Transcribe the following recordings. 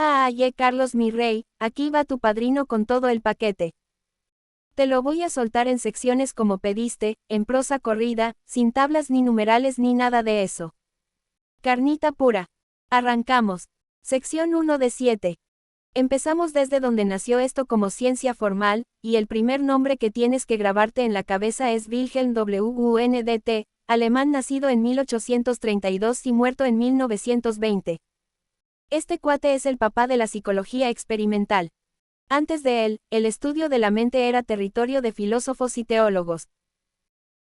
Carlos mi rey, aquí va tu padrino con todo el paquete. Te lo voy a soltar en secciones como pediste, en prosa corrida, sin tablas ni numerales ni nada de eso. Carnita pura. Arrancamos. Sección 1 de 7. Empezamos desde donde nació esto como ciencia formal, y el primer nombre que tienes que grabarte en la cabeza es Wilhelm Wundt, alemán nacido en 1832 y muerto en 1920. Este cuate es el papá de la psicología experimental. Antes de él, el estudio de la mente era territorio de filósofos y teólogos.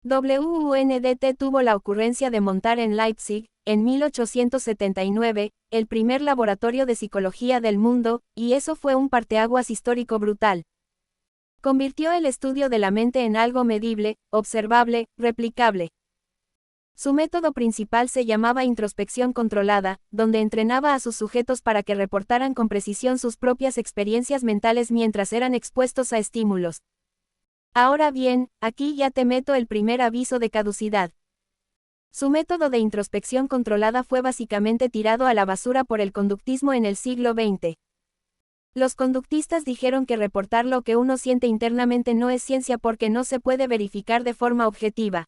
Wundt tuvo la ocurrencia de montar en Leipzig, en 1879, el primer laboratorio de psicología del mundo, y eso fue un parteaguas histórico brutal. Convirtió el estudio de la mente en algo medible, observable, replicable. Su método principal se llamaba introspección controlada, donde entrenaba a sus sujetos para que reportaran con precisión sus propias experiencias mentales mientras eran expuestos a estímulos. Ahora bien, aquí ya te meto el primer aviso de caducidad. Su método de introspección controlada fue básicamente tirado a la basura por el conductismo en el siglo XX. Los conductistas dijeron que reportar lo que uno siente internamente no es ciencia porque no se puede verificar de forma objetiva.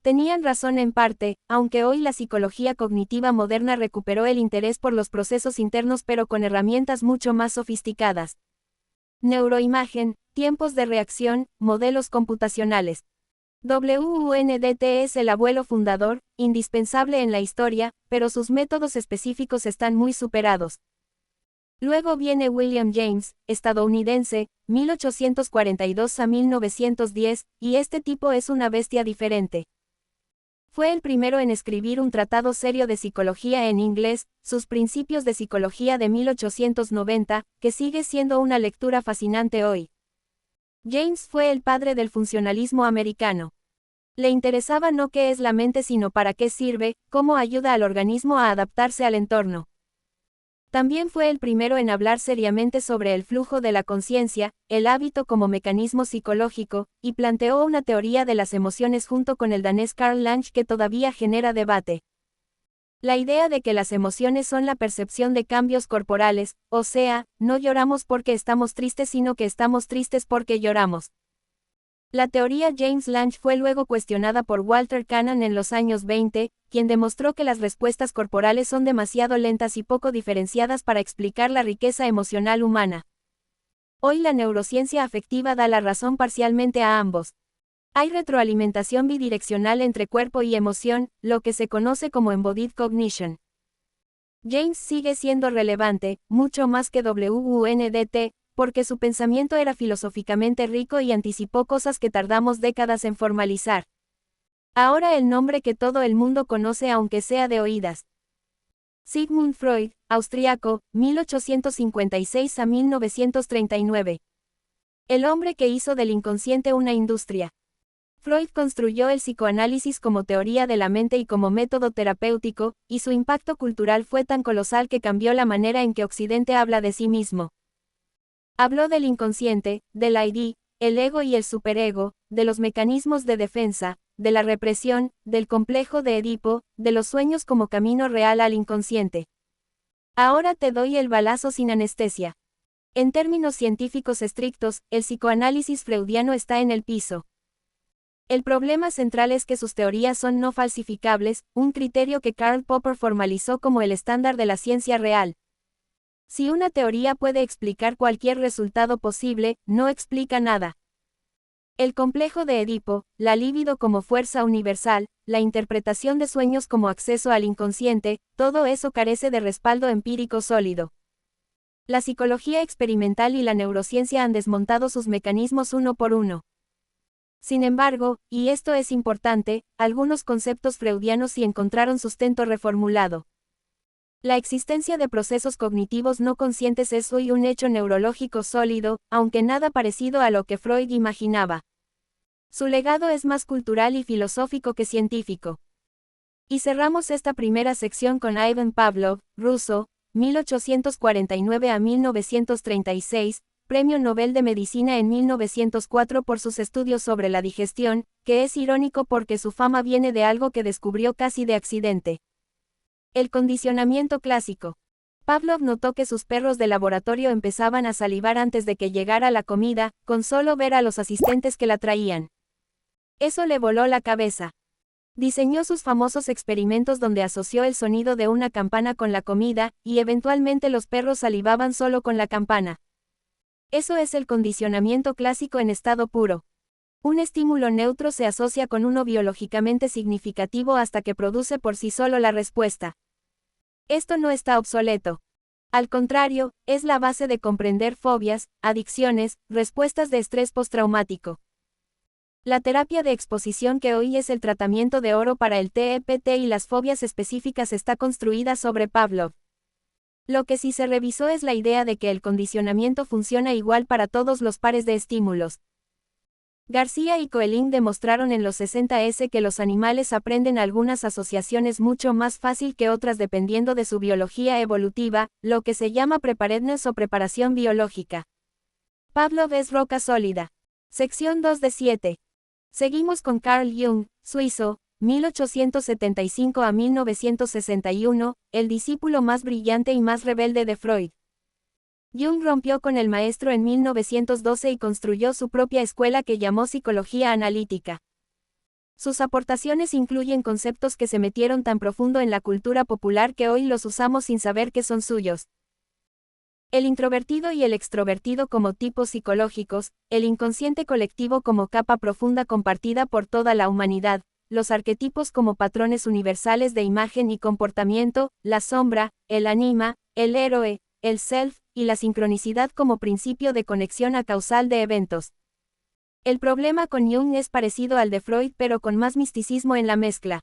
Tenían razón en parte, aunque hoy la psicología cognitiva moderna recuperó el interés por los procesos internos pero con herramientas mucho más sofisticadas. Neuroimagen, tiempos de reacción, modelos computacionales. Wundt es el abuelo fundador, indispensable en la historia, pero sus métodos específicos están muy superados. Luego viene William James, estadounidense, 1842 a 1910, y este tipo es una bestia diferente. Fue el primero en escribir un tratado serio de psicología en inglés, Sus Principios de Psicología de 1890, que sigue siendo una lectura fascinante hoy. James fue el padre del funcionalismo americano. Le interesaba no qué es la mente sino para qué sirve, cómo ayuda al organismo a adaptarse al entorno. También fue el primero en hablar seriamente sobre el flujo de la conciencia, el hábito como mecanismo psicológico, y planteó una teoría de las emociones junto con el danés Karl Lange que todavía genera debate. La idea de que las emociones son la percepción de cambios corporales, o sea, no lloramos porque estamos tristes sino que estamos tristes porque lloramos. La teoría James Lange fue luego cuestionada por Walter Cannon en los años 20, quien demostró que las respuestas corporales son demasiado lentas y poco diferenciadas para explicar la riqueza emocional humana. Hoy la neurociencia afectiva da la razón parcialmente a ambos. Hay retroalimentación bidireccional entre cuerpo y emoción, lo que se conoce como embodied cognition. James sigue siendo relevante, mucho más que Wundt, porque su pensamiento era filosóficamente rico y anticipó cosas que tardamos décadas en formalizar. Ahora el nombre que todo el mundo conoce aunque sea de oídas. Sigmund Freud, austriaco, 1856 a 1939. El hombre que hizo del inconsciente una industria. Freud construyó el psicoanálisis como teoría de la mente y como método terapéutico, y su impacto cultural fue tan colosal que cambió la manera en que Occidente habla de sí mismo. Habló del inconsciente, del ID, el ego y el superego, de los mecanismos de defensa, de la represión, del complejo de Edipo, de los sueños como camino real al inconsciente. Ahora te doy el balazo sin anestesia. En términos científicos estrictos, el psicoanálisis freudiano está en el piso. El problema central es que sus teorías son no falsificables, un criterio que Karl Popper formalizó como el estándar de la ciencia real. Si una teoría puede explicar cualquier resultado posible, no explica nada. El complejo de Edipo, la libido como fuerza universal, la interpretación de sueños como acceso al inconsciente, todo eso carece de respaldo empírico sólido. La psicología experimental y la neurociencia han desmontado sus mecanismos uno por uno. Sin embargo, y esto es importante, algunos conceptos freudianos sí encontraron sustento reformulado. La existencia de procesos cognitivos no conscientes es hoy un hecho neurológico sólido, aunque nada parecido a lo que Freud imaginaba. Su legado es más cultural y filosófico que científico. Y cerramos esta primera sección con Ivan Pavlov, ruso, 1849 a 1936, Premio Nobel de Medicina en 1904 por sus estudios sobre la digestión, que es irónico porque su fama viene de algo que descubrió casi de accidente. El condicionamiento clásico. Pavlov notó que sus perros de laboratorio empezaban a salivar antes de que llegara la comida, con solo ver a los asistentes que la traían. Eso le voló la cabeza. Diseñó sus famosos experimentos donde asoció el sonido de una campana con la comida, y eventualmente los perros salivaban solo con la campana. Eso es el condicionamiento clásico en estado puro. Un estímulo neutro se asocia con uno biológicamente significativo hasta que produce por sí solo la respuesta. Esto no está obsoleto. Al contrario, es la base de comprender fobias, adicciones, respuestas de estrés postraumático. La terapia de exposición, que hoy es el tratamiento de oro para el TEPT y las fobias específicas, está construida sobre Pavlov. Lo que sí se revisó es la idea de que el condicionamiento funciona igual para todos los pares de estímulos. García y Coelin demostraron en los 60s que los animales aprenden algunas asociaciones mucho más fácil que otras dependiendo de su biología evolutiva, lo que se llama preparedness o preparación biológica. Pavlov es roca sólida. Sección 2 de 7. Seguimos con Carl Jung, suizo, 1875 a 1961, el discípulo más brillante y más rebelde de Freud. Jung rompió con el maestro en 1912 y construyó su propia escuela que llamó psicología analítica. Sus aportaciones incluyen conceptos que se metieron tan profundo en la cultura popular que hoy los usamos sin saber que son suyos. El introvertido y el extrovertido como tipos psicológicos, el inconsciente colectivo como capa profunda compartida por toda la humanidad, los arquetipos como patrones universales de imagen y comportamiento, la sombra, el anima, el héroe, el self, y la sincronicidad como principio de conexión a causal de eventos. El problema con Jung es parecido al de Freud pero con más misticismo en la mezcla.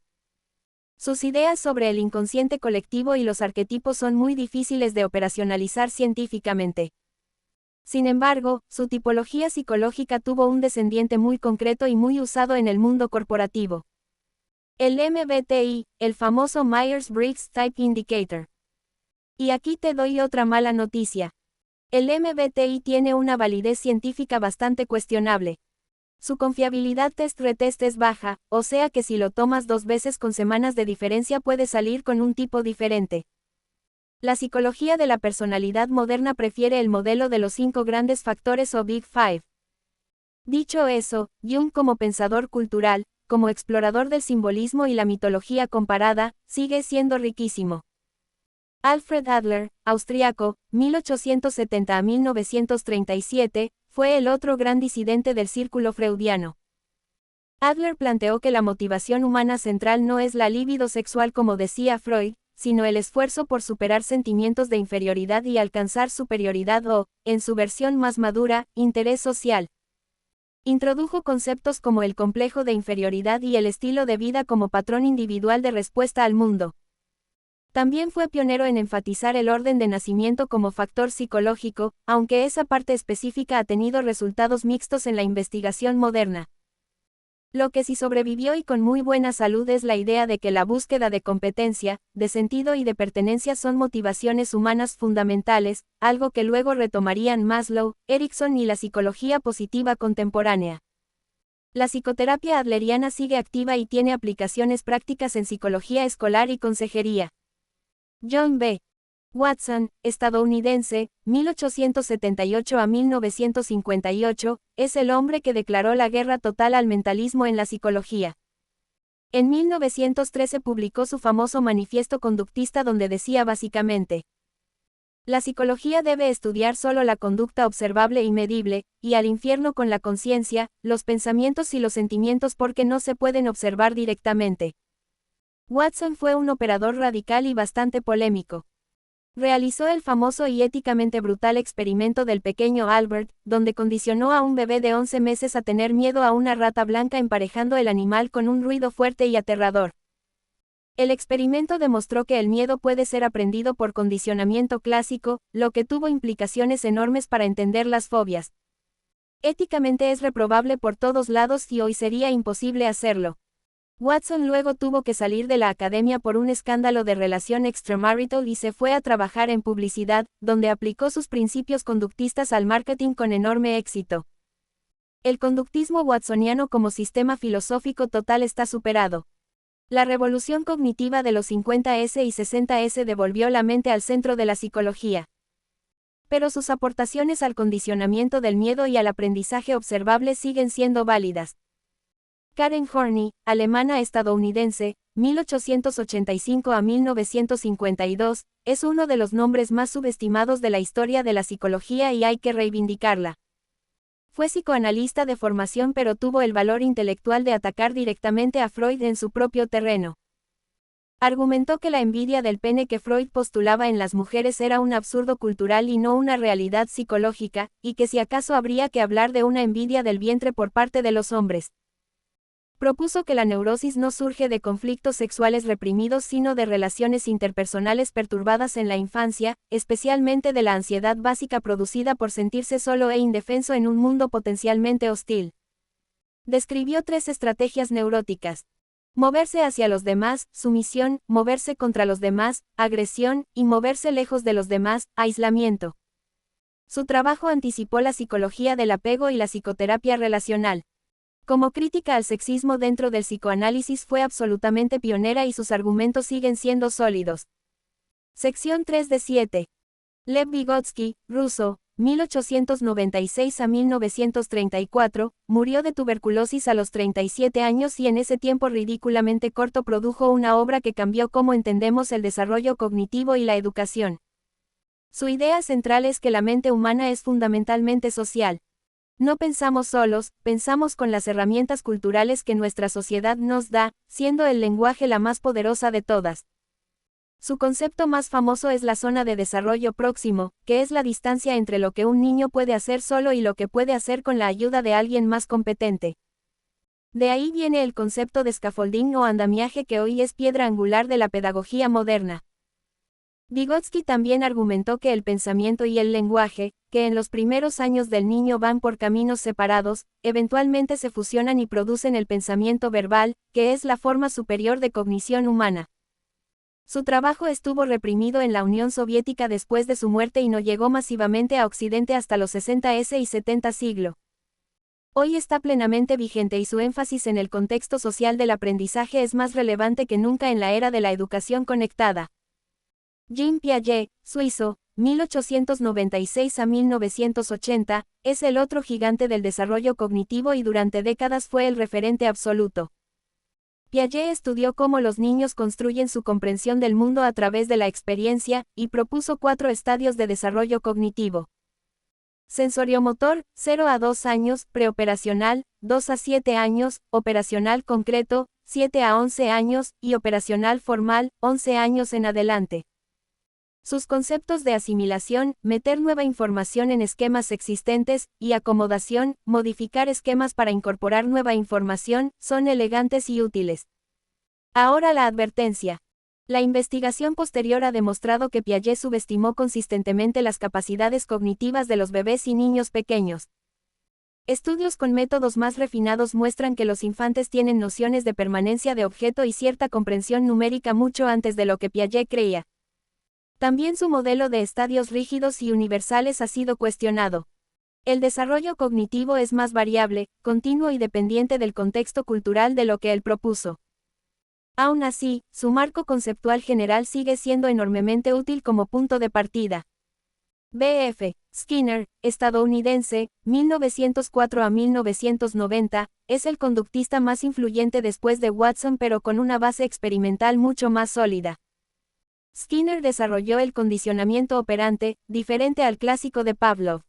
Sus ideas sobre el inconsciente colectivo y los arquetipos son muy difíciles de operacionalizar científicamente. Sin embargo, su tipología psicológica tuvo un descendiente muy concreto y muy usado en el mundo corporativo. El MBTI, el famoso Myers-Briggs Type Indicator. Y aquí te doy otra mala noticia. El MBTI tiene una validez científica bastante cuestionable. Su confiabilidad test-retest es baja, o sea que si lo tomas 2 veces con semanas de diferencia puedes salir con un tipo diferente. La psicología de la personalidad moderna prefiere el modelo de los 5 grandes factores o Big Five. Dicho eso, Jung como pensador cultural, como explorador del simbolismo y la mitología comparada, sigue siendo riquísimo. Alfred Adler, austriaco, 1870 a 1937, fue el otro gran disidente del círculo freudiano. Adler planteó que la motivación humana central no es la libido sexual como decía Freud, sino el esfuerzo por superar sentimientos de inferioridad y alcanzar superioridad o, en su versión más madura, interés social. Introdujo conceptos como el complejo de inferioridad y el estilo de vida como patrón individual de respuesta al mundo. También fue pionero en enfatizar el orden de nacimiento como factor psicológico, aunque esa parte específica ha tenido resultados mixtos en la investigación moderna. Lo que sí sobrevivió y con muy buena salud es la idea de que la búsqueda de competencia, de sentido y de pertenencia son motivaciones humanas fundamentales, algo que luego retomarían Maslow, Erikson y la psicología positiva contemporánea. La psicoterapia adleriana sigue activa y tiene aplicaciones prácticas en psicología escolar y consejería. John B. Watson, estadounidense, 1878 a 1958, es el hombre que declaró la guerra total al mentalismo en la psicología. En 1913 publicó su famoso manifiesto conductista donde decía básicamente: la psicología debe estudiar solo la conducta observable y medible, y al infierno con la conciencia, los pensamientos y los sentimientos porque no se pueden observar directamente. Watson fue un operador radical y bastante polémico. Realizó el famoso y éticamente brutal experimento del pequeño Albert, donde condicionó a un bebé de 11 meses a tener miedo a una rata blanca emparejando el animal con un ruido fuerte y aterrador. El experimento demostró que el miedo puede ser aprendido por condicionamiento clásico, lo que tuvo implicaciones enormes para entender las fobias. Éticamente es reprobable por todos lados y hoy sería imposible hacerlo. Watson luego tuvo que salir de la academia por un escándalo de relación extramarital y se fue a trabajar en publicidad, donde aplicó sus principios conductistas al marketing con enorme éxito. El conductismo watsoniano como sistema filosófico total está superado. La revolución cognitiva de los 50s y 60s devolvió la mente al centro de la psicología. Pero sus aportaciones al condicionamiento del miedo y al aprendizaje observable siguen siendo válidas. Karen Horney, alemana-estadounidense, 1885 a 1952, es uno de los nombres más subestimados de la historia de la psicología y hay que reivindicarla. Fue psicoanalista de formación pero tuvo el valor intelectual de atacar directamente a Freud en su propio terreno. Argumentó que la envidia del pene que Freud postulaba en las mujeres era un absurdo cultural y no una realidad psicológica, y que si acaso habría que hablar de una envidia del vientre por parte de los hombres. Propuso que la neurosis no surge de conflictos sexuales reprimidos sino de relaciones interpersonales perturbadas en la infancia, especialmente de la ansiedad básica producida por sentirse solo e indefenso en un mundo potencialmente hostil. Describió 3 estrategias neuróticas: moverse hacia los demás, sumisión; moverse contra los demás, agresión; y moverse lejos de los demás, aislamiento. Su trabajo anticipó la psicología del apego y la psicoterapia relacional. Como crítica al sexismo dentro del psicoanálisis fue absolutamente pionera y sus argumentos siguen siendo sólidos. Sección 3 de 7. Lev Vygotsky, ruso, 1896 a 1934, murió de tuberculosis a los 37 años y en ese tiempo ridículamente corto produjo una obra que cambió cómo entendemos el desarrollo cognitivo y la educación. Su idea central es que la mente humana es fundamentalmente social. No pensamos solos, pensamos con las herramientas culturales que nuestra sociedad nos da, siendo el lenguaje la más poderosa de todas. Su concepto más famoso es la zona de desarrollo próximo, que es la distancia entre lo que un niño puede hacer solo y lo que puede hacer con la ayuda de alguien más competente. De ahí viene el concepto de scaffolding o andamiaje que hoy es piedra angular de la pedagogía moderna. Vygotsky también argumentó que el pensamiento y el lenguaje, que en los primeros años del niño van por caminos separados, eventualmente se fusionan y producen el pensamiento verbal, que es la forma superior de cognición humana. Su trabajo estuvo reprimido en la Unión Soviética después de su muerte y no llegó masivamente a Occidente hasta los 60s y 70 siglo. Hoy está plenamente vigente y su énfasis en el contexto social del aprendizaje es más relevante que nunca en la era de la educación conectada. Jean Piaget, suizo, 1896 a 1980, es el otro gigante del desarrollo cognitivo y durante décadas fue el referente absoluto. Piaget estudió cómo los niños construyen su comprensión del mundo a través de la experiencia, y propuso 4 estadios de desarrollo cognitivo. Sensoriomotor, 0 a 2 años; preoperacional, 2 a 7 años; operacional concreto, 7 a 11 años; y operacional formal, 11 años en adelante. Sus conceptos de asimilación, meter nueva información en esquemas existentes, y acomodación, modificar esquemas para incorporar nueva información, son elegantes y útiles. Ahora la advertencia. La investigación posterior ha demostrado que Piaget subestimó consistentemente las capacidades cognitivas de los bebés y niños pequeños. Estudios con métodos más refinados muestran que los infantes tienen nociones de permanencia de objeto y cierta comprensión numérica mucho antes de lo que Piaget creía. También su modelo de estadios rígidos y universales ha sido cuestionado. El desarrollo cognitivo es más variable, continuo y dependiente del contexto cultural de lo que él propuso. Aún así, su marco conceptual general sigue siendo enormemente útil como punto de partida. B.F. Skinner, estadounidense, 1904 a 1990, es el conductista más influyente después de Watson pero con una base experimental mucho más sólida. Skinner desarrolló el condicionamiento operante, diferente al clásico de Pavlov.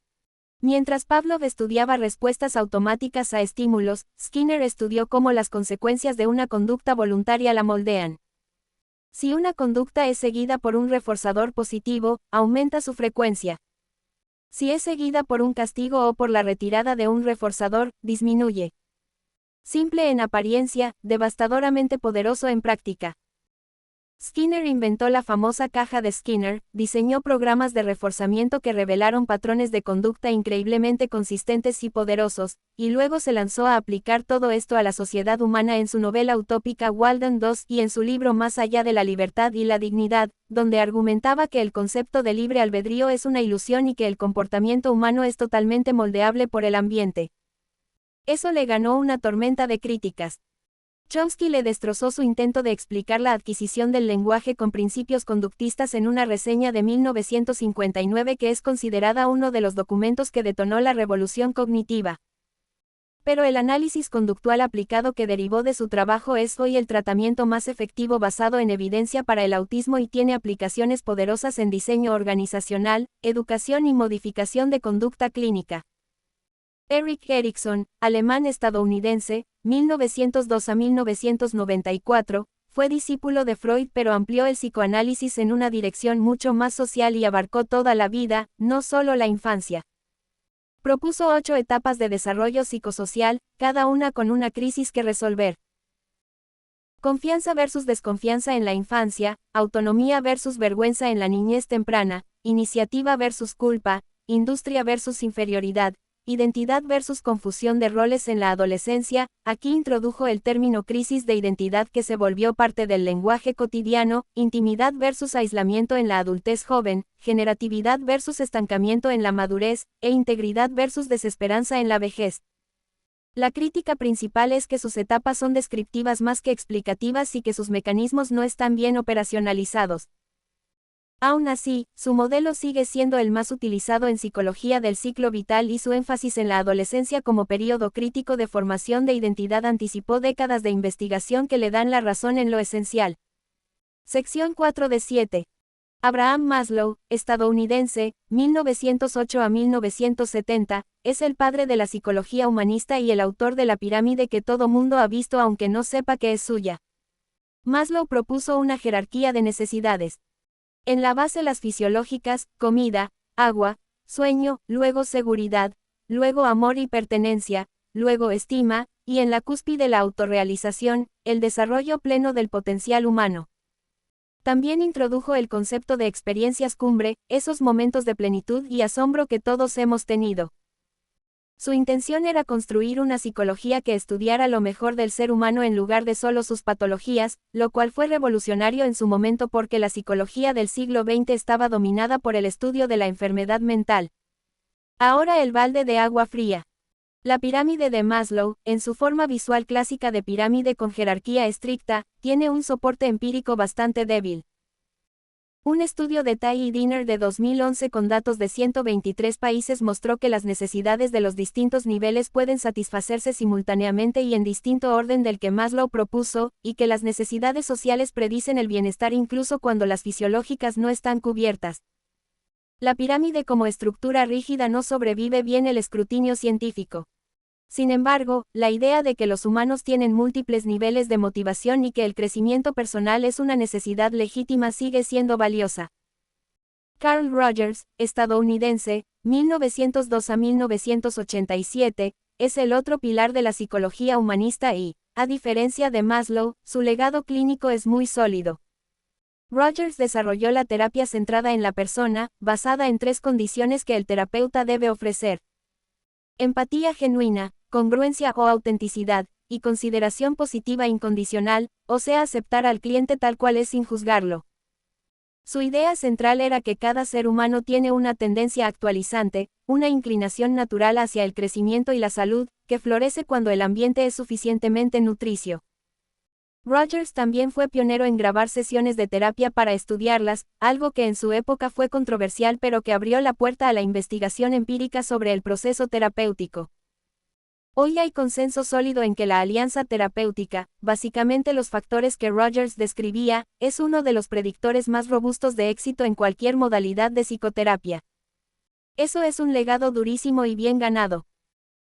Mientras Pavlov estudiaba respuestas automáticas a estímulos, Skinner estudió cómo las consecuencias de una conducta voluntaria la moldean. Si una conducta es seguida por un reforzador positivo, aumenta su frecuencia. Si es seguida por un castigo o por la retirada de un reforzador, disminuye. Simple en apariencia, devastadoramente poderoso en práctica. Skinner inventó la famosa caja de Skinner, diseñó programas de reforzamiento que revelaron patrones de conducta increíblemente consistentes y poderosos, y luego se lanzó a aplicar todo esto a la sociedad humana en su novela utópica Walden 2 y en su libro Más allá de la libertad y la dignidad, donde argumentaba que el concepto de libre albedrío es una ilusión y que el comportamiento humano es totalmente moldeable por el ambiente. Eso le ganó una tormenta de críticas. Chomsky le destrozó su intento de explicar la adquisición del lenguaje con principios conductistas en una reseña de 1959 que es considerada uno de los documentos que detonó la revolución cognitiva. Pero el análisis conductual aplicado que derivó de su trabajo es hoy el tratamiento más efectivo basado en evidencia para el autismo y tiene aplicaciones poderosas en diseño organizacional, educación y modificación de conducta clínica. Erik Erikson, alemán-estadounidense, 1902 a 1994, fue discípulo de Freud pero amplió el psicoanálisis en una dirección mucho más social y abarcó toda la vida, no solo la infancia. Propuso 8 etapas de desarrollo psicosocial, cada una con una crisis que resolver. Confianza versus desconfianza en la infancia, autonomía versus vergüenza en la niñez temprana, iniciativa versus culpa, industria versus inferioridad, identidad versus confusión de roles en la adolescencia. Aquí introdujo el término crisis de identidad que se volvió parte del lenguaje cotidiano, intimidad versus aislamiento en la adultez joven, generatividad versus estancamiento en la madurez, e integridad versus desesperanza en la vejez. La crítica principal es que sus etapas son descriptivas más que explicativas y que sus mecanismos no están bien operacionalizados. Aún así, su modelo sigue siendo el más utilizado en psicología del ciclo vital y su énfasis en la adolescencia como período crítico de formación de identidad anticipó décadas de investigación que le dan la razón en lo esencial. Sección 4 de 7. Abraham Maslow, estadounidense, 1908 a 1970, es el padre de la psicología humanista y el autor de la pirámide que todo mundo ha visto aunque no sepa que es suya. Maslow propuso una jerarquía de necesidades. En la base las fisiológicas, comida, agua, sueño, luego seguridad, luego amor y pertenencia, luego estima, y en la cúspide la autorrealización, el desarrollo pleno del potencial humano. También introdujo el concepto de experiencias cumbre, esos momentos de plenitud y asombro que todos hemos tenido. Su intención era construir una psicología que estudiara lo mejor del ser humano en lugar de solo sus patologías, lo cual fue revolucionario en su momento porque la psicología del siglo XX estaba dominada por el estudio de la enfermedad mental. Ahora el balde de agua fría. La pirámide de Maslow, en su forma visual clásica de pirámide con jerarquía estricta, tiene un soporte empírico bastante débil. Un estudio de Tai y Dinner de 2011 con datos de 123 países mostró que las necesidades de los distintos niveles pueden satisfacerse simultáneamente y en distinto orden del que Maslow propuso, y que las necesidades sociales predicen el bienestar incluso cuando las fisiológicas no están cubiertas. La pirámide como estructura rígida no sobrevive bien el escrutinio científico. Sin embargo, la idea de que los humanos tienen múltiples niveles de motivación y que el crecimiento personal es una necesidad legítima sigue siendo valiosa. Carl Rogers, estadounidense, 1902 a 1987, es el otro pilar de la psicología humanista y, a diferencia de Maslow, su legado clínico es muy sólido. Rogers desarrolló la terapia centrada en la persona, basada en 3 condiciones que el terapeuta debe ofrecer: empatía genuina, congruencia o autenticidad, y consideración positiva incondicional, o sea aceptar al cliente tal cual es sin juzgarlo. Su idea central era que cada ser humano tiene una tendencia actualizante, una inclinación natural hacia el crecimiento y la salud, que florece cuando el ambiente es suficientemente nutricio. Rogers también fue pionero en grabar sesiones de terapia para estudiarlas, algo que en su época fue controversial pero que abrió la puerta a la investigación empírica sobre el proceso terapéutico. Hoy hay consenso sólido en que la alianza terapéutica, básicamente los factores que Rogers describía, es uno de los predictores más robustos de éxito en cualquier modalidad de psicoterapia. Eso es un legado durísimo y bien ganado.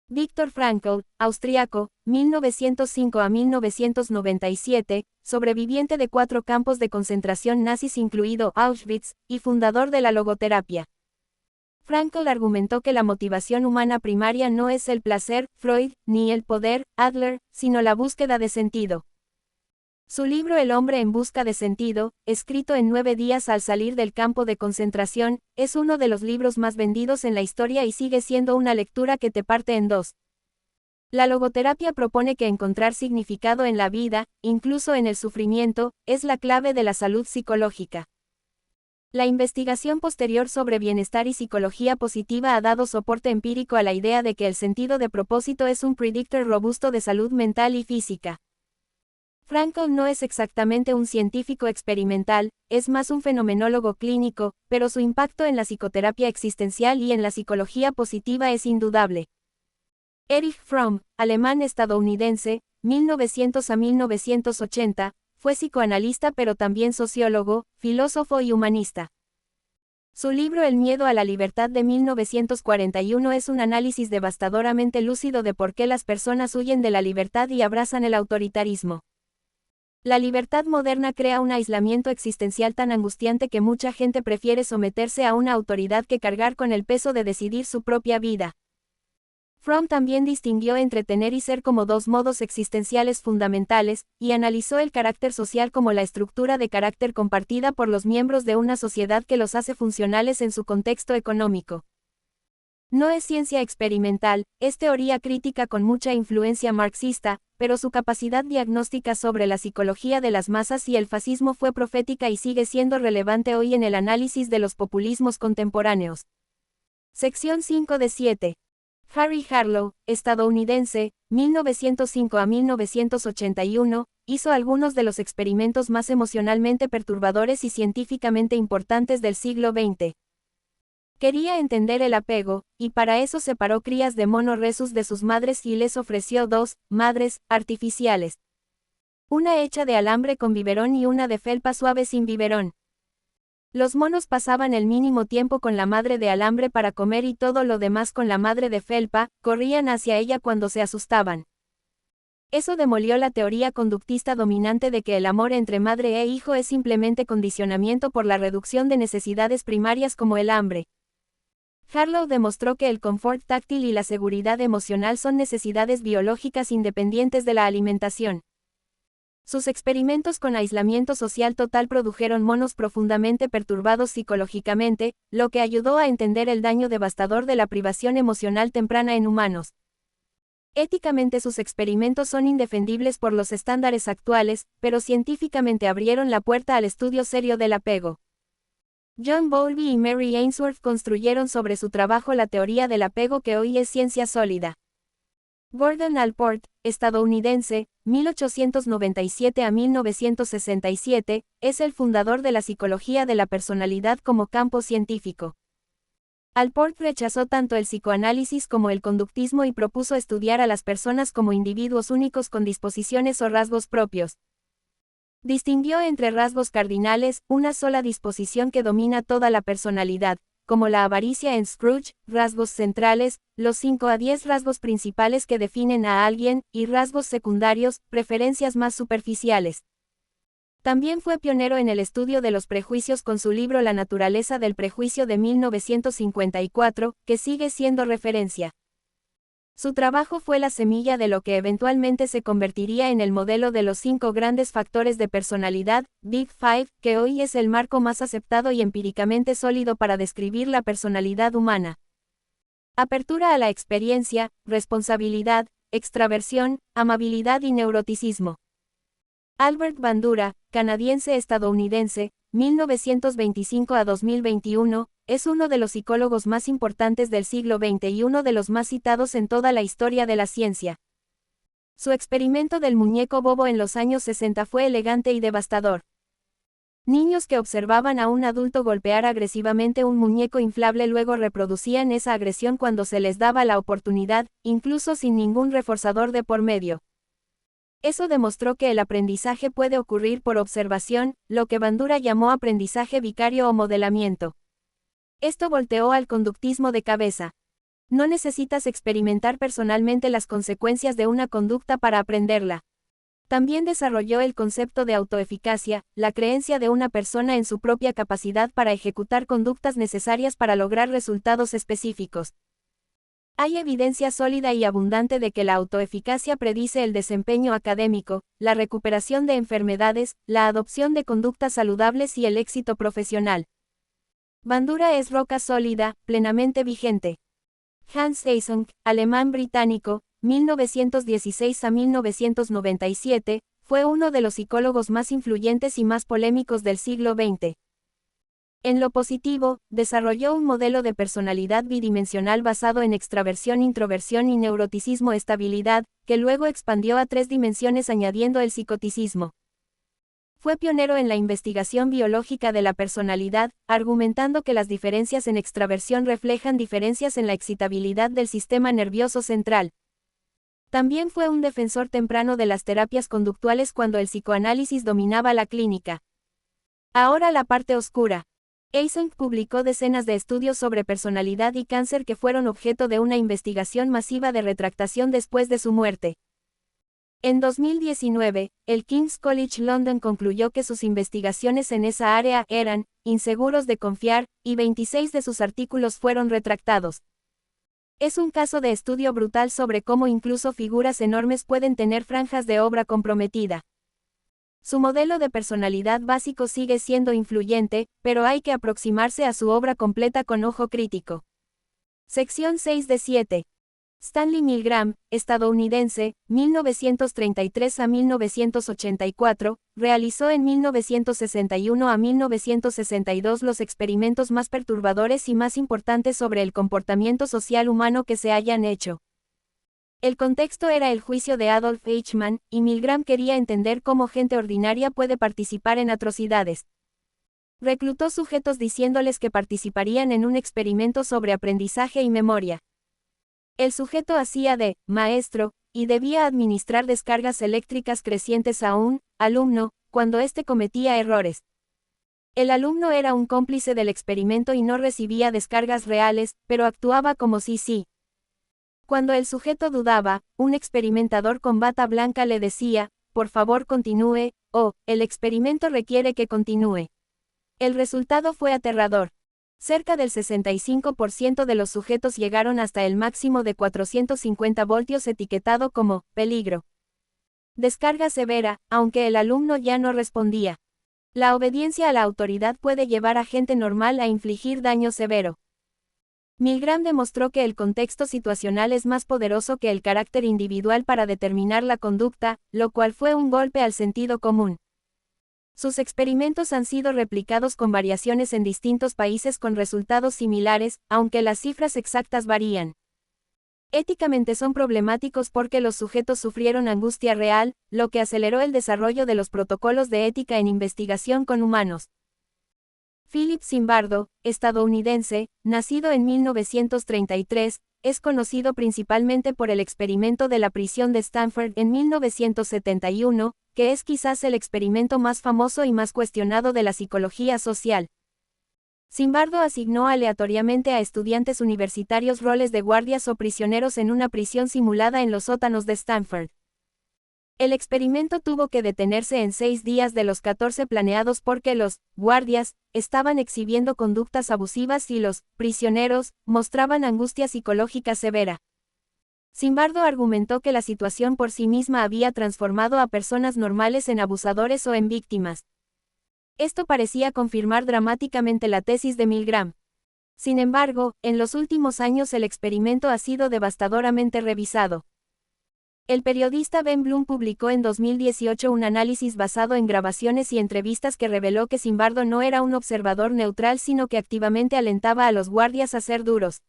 Viktor Frankl, austriaco, 1905 a 1997, sobreviviente de 4 campos de concentración nazis incluido Auschwitz, y fundador de la logoterapia. Frankl argumentó que la motivación humana primaria no es el placer, Freud, ni el poder, Adler, sino la búsqueda de sentido. Su libro El hombre en busca de sentido, escrito en 9 días al salir del campo de concentración, es uno de los libros más vendidos en la historia y sigue siendo una lectura que te parte en 2. La logoterapia propone que encontrar significado en la vida, incluso en el sufrimiento, es la clave de la salud psicológica. La investigación posterior sobre bienestar y psicología positiva ha dado soporte empírico a la idea de que el sentido de propósito es un predictor robusto de salud mental y física. Frankl no es exactamente un científico experimental, es más un fenomenólogo clínico, pero su impacto en la psicoterapia existencial y en la psicología positiva es indudable. Erich Fromm, alemán-estadounidense, 1900 a 1980, fue psicoanalista pero también sociólogo, filósofo y humanista. Su libro El miedo a la libertad de 1941 es un análisis devastadoramente lúcido de por qué las personas huyen de la libertad y abrazan el autoritarismo. La libertad moderna crea un aislamiento existencial tan angustiante que mucha gente prefiere someterse a una autoridad que cargar con el peso de decidir su propia vida. Fromm también distinguió entre tener y ser como dos modos existenciales fundamentales, y analizó el carácter social como la estructura de carácter compartida por los miembros de una sociedad que los hace funcionales en su contexto económico. No es ciencia experimental, es teoría crítica con mucha influencia marxista, pero su capacidad diagnóstica sobre la psicología de las masas y el fascismo fue profética y sigue siendo relevante hoy en el análisis de los populismos contemporáneos. Sección 5 de 7. Harry Harlow, estadounidense, 1905 a 1981, hizo algunos de los experimentos más emocionalmente perturbadores y científicamente importantes del siglo XX. Quería entender el apego, y para eso separó crías de mono rhesus de sus madres y les ofreció dos madres artificiales. Una hecha de alambre con biberón y una de felpa suave sin biberón. Los monos pasaban el mínimo tiempo con la madre de alambre para comer y todo lo demás con la madre de felpa, corrían hacia ella cuando se asustaban. Eso demolió la teoría conductista dominante de que el amor entre madre e hijo es simplemente condicionamiento por la reducción de necesidades primarias como el hambre. Harlow demostró que el confort táctil y la seguridad emocional son necesidades biológicas independientes de la alimentación. Sus experimentos con aislamiento social total produjeron monos profundamente perturbados psicológicamente, lo que ayudó a entender el daño devastador de la privación emocional temprana en humanos. Éticamente sus experimentos son indefendibles por los estándares actuales, pero científicamente abrieron la puerta al estudio serio del apego. John Bowlby y Mary Ainsworth construyeron sobre su trabajo la teoría del apego que hoy es ciencia sólida. Gordon Allport, estadounidense, 1897 a 1967, es el fundador de la psicología de la personalidad como campo científico. Allport rechazó tanto el psicoanálisis como el conductismo y propuso estudiar a las personas como individuos únicos con disposiciones o rasgos propios. Distinguió entre rasgos cardinales, una sola disposición que domina toda la personalidad, como la avaricia en Scrooge, rasgos centrales, los 5 a 10 rasgos principales que definen a alguien, y rasgos secundarios, preferencias más superficiales. También fue pionero en el estudio de los prejuicios con su libro La naturaleza del prejuicio de 1954, que sigue siendo referencia. Su trabajo fue la semilla de lo que eventualmente se convertiría en el modelo de los 5 grandes factores de personalidad, Big Five, que hoy es el marco más aceptado y empíricamente sólido para describir la personalidad humana. Apertura a la experiencia, responsabilidad, extraversión, amabilidad y neuroticismo. Albert Bandura, canadiense-estadounidense, 1925 a 2021, es uno de los psicólogos más importantes del siglo XX y uno de los más citados en toda la historia de la ciencia. Su experimento del muñeco bobo en los años 60 fue elegante y devastador. Niños que observaban a un adulto golpear agresivamente un muñeco inflable luego reproducían esa agresión cuando se les daba la oportunidad, incluso sin ningún reforzador de por medio. Eso demostró que el aprendizaje puede ocurrir por observación, lo que Bandura llamó aprendizaje vicario o modelamiento. Esto volteó al conductismo de cabeza. No necesitas experimentar personalmente las consecuencias de una conducta para aprenderla. También desarrolló el concepto de autoeficacia, la creencia de una persona en su propia capacidad para ejecutar conductas necesarias para lograr resultados específicos. Hay evidencia sólida y abundante de que la autoeficacia predice el desempeño académico, la recuperación de enfermedades, la adopción de conductas saludables y el éxito profesional. Bandura es roca sólida, plenamente vigente. Hans Eysenck, alemán-británico, 1916 a 1997, fue uno de los psicólogos más influyentes y más polémicos del siglo XX. En lo positivo, desarrolló un modelo de personalidad bidimensional basado en extraversión, introversión y neuroticismo estabilidad, que luego expandió a 3 dimensiones añadiendo el psicoticismo. Fue pionero en la investigación biológica de la personalidad, argumentando que las diferencias en extraversión reflejan diferencias en la excitabilidad del sistema nervioso central. También fue un defensor temprano de las terapias conductuales cuando el psicoanálisis dominaba la clínica. Ahora la parte oscura. Eysenck publicó decenas de estudios sobre personalidad y cáncer que fueron objeto de una investigación masiva de retractación después de su muerte. En 2019, el King's College London concluyó que sus investigaciones en esa área eran inseguros de confiar, y 26 de sus artículos fueron retractados. Es un caso de estudio brutal sobre cómo incluso figuras enormes pueden tener franjas de obra comprometida. Su modelo de personalidad básico sigue siendo influyente, pero hay que aproximarse a su obra completa con ojo crítico. Sección 6 de 7. Stanley Milgram, estadounidense, 1933 a 1984, realizó en 1961 a 1962 los experimentos más perturbadores y más importantes sobre el comportamiento social humano que se hayan hecho. El contexto era el juicio de Adolf Eichmann, y Milgram quería entender cómo gente ordinaria puede participar en atrocidades. Reclutó sujetos diciéndoles que participarían en un experimento sobre aprendizaje y memoria. El sujeto hacía de maestro, y debía administrar descargas eléctricas crecientes a un alumno, cuando éste cometía errores. El alumno era un cómplice del experimento y no recibía descargas reales, pero actuaba como si sí. Cuando el sujeto dudaba, un experimentador con bata blanca le decía, por favor continúe, o, el experimento requiere que continúe. El resultado fue aterrador. Cerca del 65% de los sujetos llegaron hasta el máximo de 450 voltios etiquetado como peligro. Descarga severa, aunque el alumno ya no respondía. La obediencia a la autoridad puede llevar a gente normal a infligir daño severo. Milgram demostró que el contexto situacional es más poderoso que el carácter individual para determinar la conducta, lo cual fue un golpe al sentido común. Sus experimentos han sido replicados con variaciones en distintos países con resultados similares, aunque las cifras exactas varían. Éticamente son problemáticos porque los sujetos sufrieron angustia real, lo que aceleró el desarrollo de los protocolos de ética en investigación con humanos. Philip Zimbardo, estadounidense, nacido en 1933, es conocido principalmente por el experimento de la prisión de Stanford en 1971, que es quizás el experimento más famoso y más cuestionado de la psicología social. Zimbardo asignó aleatoriamente a estudiantes universitarios roles de guardias o prisioneros en una prisión simulada en los sótanos de Stanford. El experimento tuvo que detenerse en 6 días de los 14 planeados porque los guardias estaban exhibiendo conductas abusivas y los prisioneros mostraban angustia psicológica severa. Zimbardo argumentó que la situación por sí misma había transformado a personas normales en abusadores o en víctimas. Esto parecía confirmar dramáticamente la tesis de Milgram. Sin embargo, en los últimos años el experimento ha sido devastadoramente revisado. El periodista Ben Bloom publicó en 2018 un análisis basado en grabaciones y entrevistas que reveló que Zimbardo no era un observador neutral sino que activamente alentaba a los guardias a ser duros.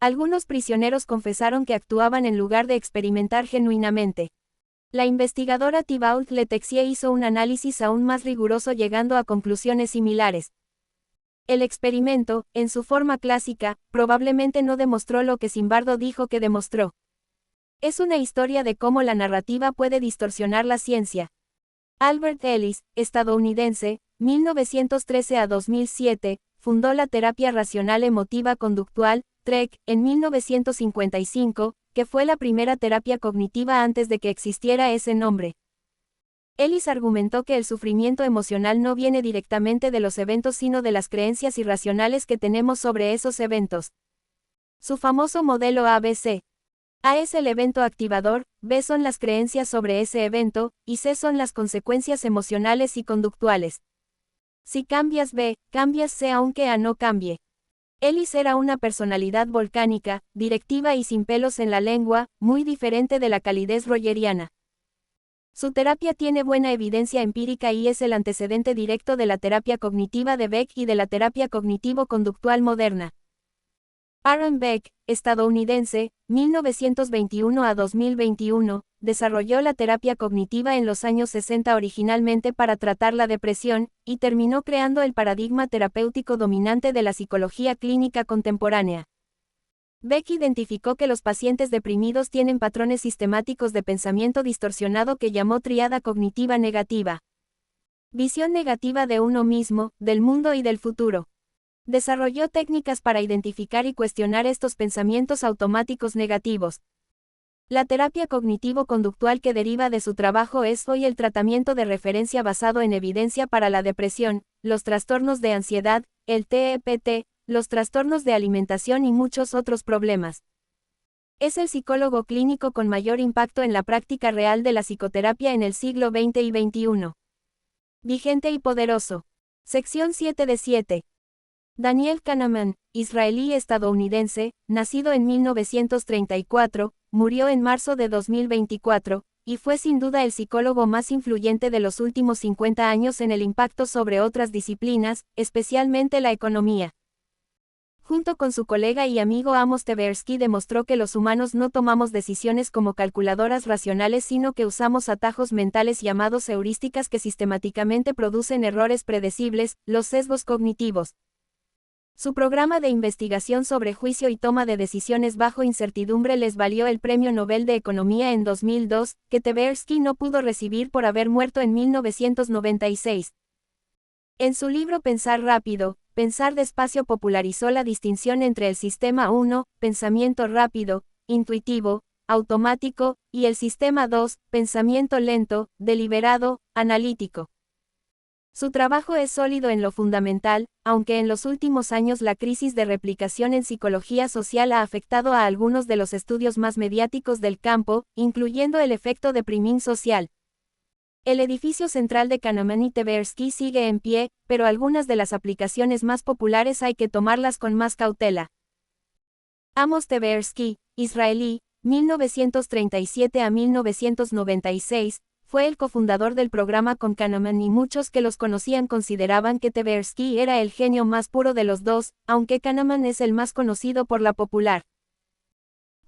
Algunos prisioneros confesaron que actuaban en lugar de experimentar genuinamente. La investigadora Thibault Letexier hizo un análisis aún más riguroso llegando a conclusiones similares. El experimento, en su forma clásica, probablemente no demostró lo que Zimbardo dijo que demostró. Es una historia de cómo la narrativa puede distorsionar la ciencia. Albert Ellis, estadounidense, 1913 a 2007, fundó la terapia racional emotiva conductual, TREC, en 1955, que fue la primera terapia cognitiva antes de que existiera ese nombre. Ellis argumentó que el sufrimiento emocional no viene directamente de los eventos sino de las creencias irracionales que tenemos sobre esos eventos. Su famoso modelo ABC. A es el evento activador, B son las creencias sobre ese evento, y C son las consecuencias emocionales y conductuales. Si cambias B, cambias C aunque A no cambie. Ellis era una personalidad volcánica, directiva y sin pelos en la lengua, muy diferente de la calidez rogeriana. Su terapia tiene buena evidencia empírica y es el antecedente directo de la terapia cognitiva de Beck y de la terapia cognitivo-conductual moderna. Aaron Beck, estadounidense, 1921 a 2021, desarrolló la terapia cognitiva en los años 60 originalmente para tratar la depresión, y terminó creando el paradigma terapéutico dominante de la psicología clínica contemporánea. Beck identificó que los pacientes deprimidos tienen patrones sistemáticos de pensamiento distorsionado que llamó tríada cognitiva negativa. Visión negativa de uno mismo, del mundo y del futuro. Desarrolló técnicas para identificar y cuestionar estos pensamientos automáticos negativos. La terapia cognitivo-conductual que deriva de su trabajo es hoy el tratamiento de referencia basado en evidencia para la depresión, los trastornos de ansiedad, el TEPT, los trastornos de alimentación y muchos otros problemas. Es el psicólogo clínico con mayor impacto en la práctica real de la psicoterapia en el siglo XX y XXI. Vigente y poderoso. Sección 7 de 7. Daniel Kahneman, israelí-estadounidense, nacido en 1934, murió en marzo de 2024, y fue sin duda el psicólogo más influyente de los últimos 50 años en el impacto sobre otras disciplinas, especialmente la economía. Junto con su colega y amigo Amos Tversky demostró que los humanos no tomamos decisiones como calculadoras racionales sino que usamos atajos mentales llamados heurísticas que sistemáticamente producen errores predecibles, los sesgos cognitivos. Su programa de investigación sobre juicio y toma de decisiones bajo incertidumbre les valió el Premio Nobel de Economía en 2002, que Tversky no pudo recibir por haber muerto en 1996. En su libro Pensar rápido, Pensar despacio popularizó la distinción entre el sistema 1, pensamiento rápido, intuitivo, automático, y el sistema 2, pensamiento lento, deliberado, analítico. Su trabajo es sólido en lo fundamental, aunque en los últimos años la crisis de replicación en psicología social ha afectado a algunos de los estudios más mediáticos del campo, incluyendo el efecto de priming social. El edificio central de Kahneman y Tversky sigue en pie, pero algunas de las aplicaciones más populares hay que tomarlas con más cautela. Amos Tversky, israelí, 1937 a 1996, fue el cofundador del programa con Kahneman y muchos que los conocían consideraban que Tversky era el genio más puro de los dos, aunque Kahneman es el más conocido por la popular.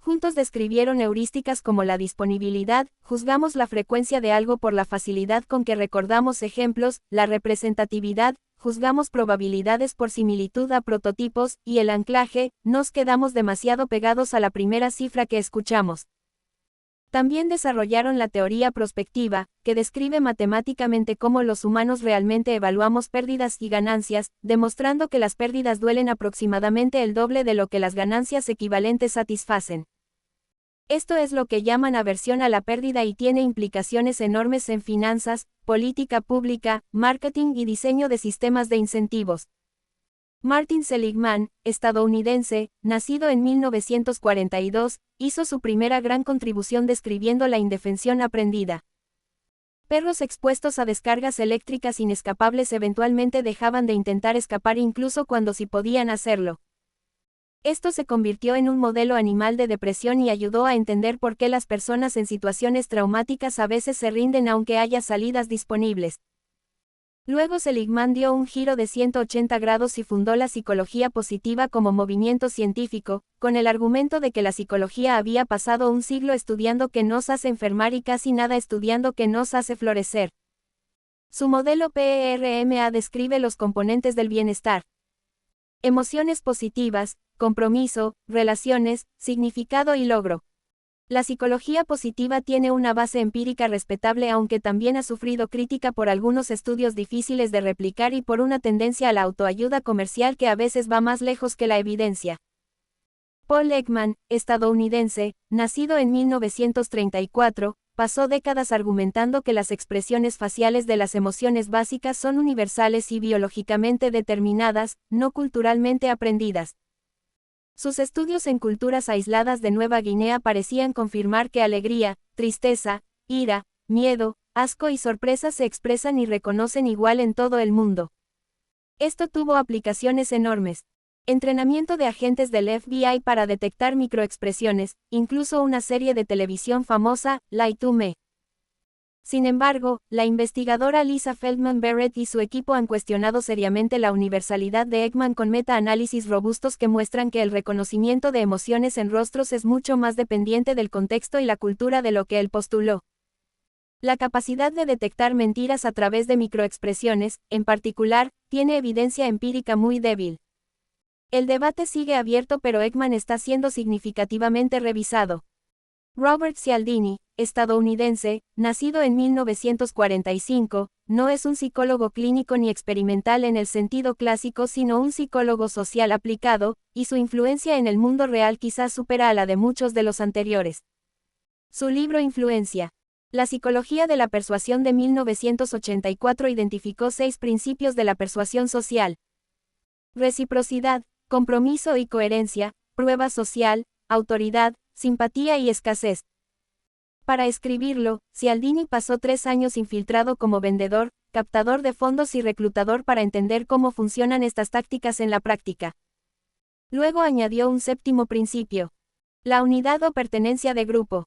Juntos describieron heurísticas como la disponibilidad, juzgamos la frecuencia de algo por la facilidad con que recordamos ejemplos, la representatividad, juzgamos probabilidades por similitud a prototipos, y el anclaje, nos quedamos demasiado pegados a la primera cifra que escuchamos. También desarrollaron la teoría prospectiva, que describe matemáticamente cómo los humanos realmente evaluamos pérdidas y ganancias, demostrando que las pérdidas duelen aproximadamente el doble de lo que las ganancias equivalentes satisfacen. Esto es lo que llaman aversión a la pérdida y tiene implicaciones enormes en finanzas, política pública, marketing y diseño de sistemas de incentivos. Martin Seligman, estadounidense, nacido en 1942, hizo su primera gran contribución describiendo la indefensión aprendida. Perros expuestos a descargas eléctricas inescapables eventualmente dejaban de intentar escapar incluso cuando sí podían hacerlo. Esto se convirtió en un modelo animal de depresión y ayudó a entender por qué las personas en situaciones traumáticas a veces se rinden aunque haya salidas disponibles. Luego Seligman dio un giro de 180 grados y fundó la psicología positiva como movimiento científico, con el argumento de que la psicología había pasado un siglo estudiando qué nos hace enfermar y casi nada estudiando qué nos hace florecer. Su modelo PERMA describe los componentes del bienestar. Emociones positivas, compromiso, relaciones, significado y logro. La psicología positiva tiene una base empírica respetable aunque también ha sufrido crítica por algunos estudios difíciles de replicar y por una tendencia a la autoayuda comercial que a veces va más lejos que la evidencia. Paul Ekman, estadounidense, nacido en 1934, pasó décadas argumentando que las expresiones faciales de las emociones básicas son universales y biológicamente determinadas, no culturalmente aprendidas. Sus estudios en culturas aisladas de Nueva Guinea parecían confirmar que alegría, tristeza, ira, miedo, asco y sorpresa se expresan y reconocen igual en todo el mundo. Esto tuvo aplicaciones enormes. Entrenamiento de agentes del FBI para detectar microexpresiones, incluso una serie de televisión famosa, Lie to Me. Sin embargo, la investigadora Lisa Feldman Barrett y su equipo han cuestionado seriamente la universalidad de Ekman con meta-análisis robustos que muestran que el reconocimiento de emociones en rostros es mucho más dependiente del contexto y la cultura de lo que él postuló. La capacidad de detectar mentiras a través de microexpresiones, en particular, tiene evidencia empírica muy débil. El debate sigue abierto, pero Ekman está siendo significativamente revisado. Robert Cialdini, estadounidense, nacido en 1945, no es un psicólogo clínico ni experimental en el sentido clásico, sino un psicólogo social aplicado, y su influencia en el mundo real quizás supera a la de muchos de los anteriores. Su libro Influencia. La psicología de la persuasión de 1984 identificó 6 principios de la persuasión social: reciprocidad, compromiso y coherencia, prueba social, autoridad, simpatía y escasez. Para escribirlo, Cialdini pasó 3 años infiltrado como vendedor, captador de fondos y reclutador para entender cómo funcionan estas tácticas en la práctica. Luego añadió un 7º principio: la unidad o pertenencia de grupo.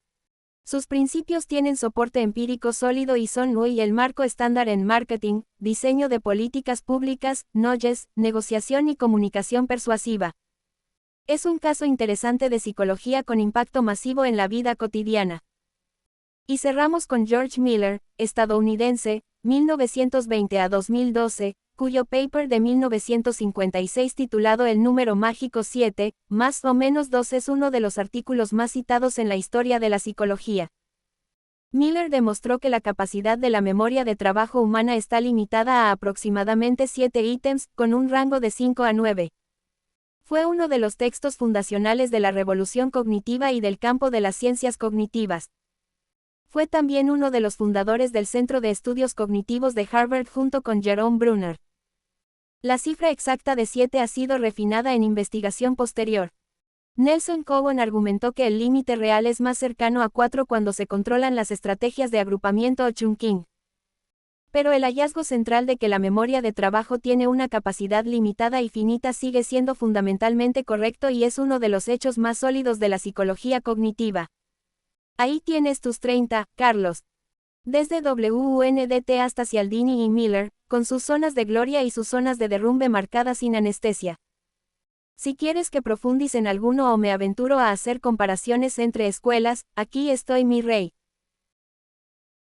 Sus principios tienen soporte empírico sólido y son hoy el marco estándar en marketing, diseño de políticas públicas, knowledge, negociación y comunicación persuasiva. Es un caso interesante de psicología con impacto masivo en la vida cotidiana. Y cerramos con George Miller, estadounidense, 1920 a 2012, cuyo paper de 1956 titulado El número mágico 7, más o menos 2 es uno de los artículos más citados en la historia de la psicología. Miller demostró que la capacidad de la memoria de trabajo humana está limitada a aproximadamente 7 ítems, con un rango de 5 a 9. Fue uno de los textos fundacionales de la revolución cognitiva y del campo de las ciencias cognitivas. Fue también uno de los fundadores del Centro de Estudios Cognitivos de Harvard junto con Jerome Bruner. La cifra exacta de 7 ha sido refinada en investigación posterior. Nelson Cowan argumentó que el límite real es más cercano a 4 cuando se controlan las estrategias de agrupamiento o chunking. Pero el hallazgo central de que la memoria de trabajo tiene una capacidad limitada y finita sigue siendo fundamentalmente correcto y es uno de los hechos más sólidos de la psicología cognitiva. Ahí tienes tus 30, Carlos. Desde WUNDT hasta Cialdini y Miller, con sus zonas de gloria y sus zonas de derrumbe marcadas sin anestesia. Si quieres que profundice en alguno o me aventuro a hacer comparaciones entre escuelas, aquí estoy mi rey.